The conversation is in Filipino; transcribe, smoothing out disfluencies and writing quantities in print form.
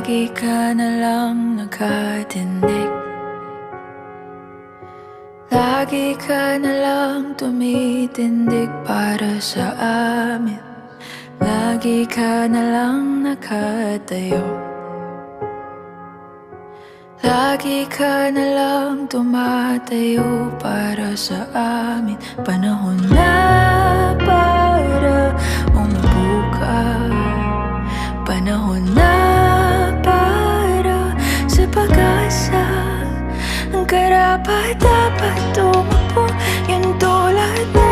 Lagi ka na lang nakatinig, lagi ka na lang tumitindig para sa amin. Lagi ka na lang nakatayo, lagi ka na lang tumatayo para sa amin. Panahon na para umupo ka, panahon na para sa pag-asa. Ang karapat dapat tumakbo, yung tulad mo